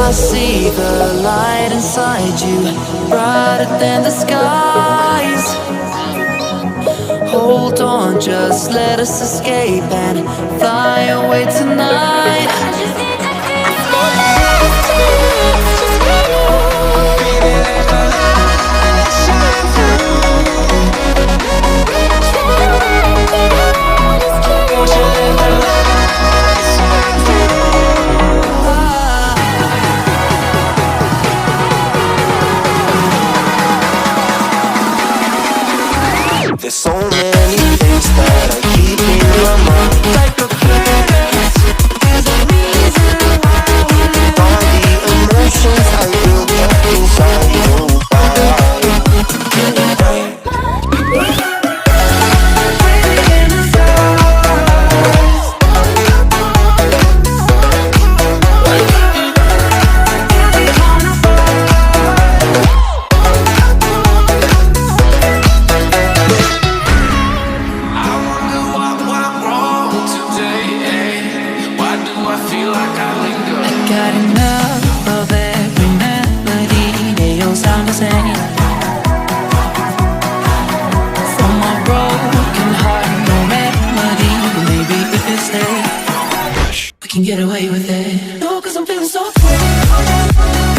I see the light inside you, brighter than the skies. Hold on, just let us escape and fly away tonight. There's so many things that I keep in my mind, like a planet. There's a reason why we live. All the emotions I built up inside your body. Got enough of every melody, they all sound the same. From my broken heart, no remedy. Maybe if we stay, we can get away with it. No, 'cause I'm feeling so free.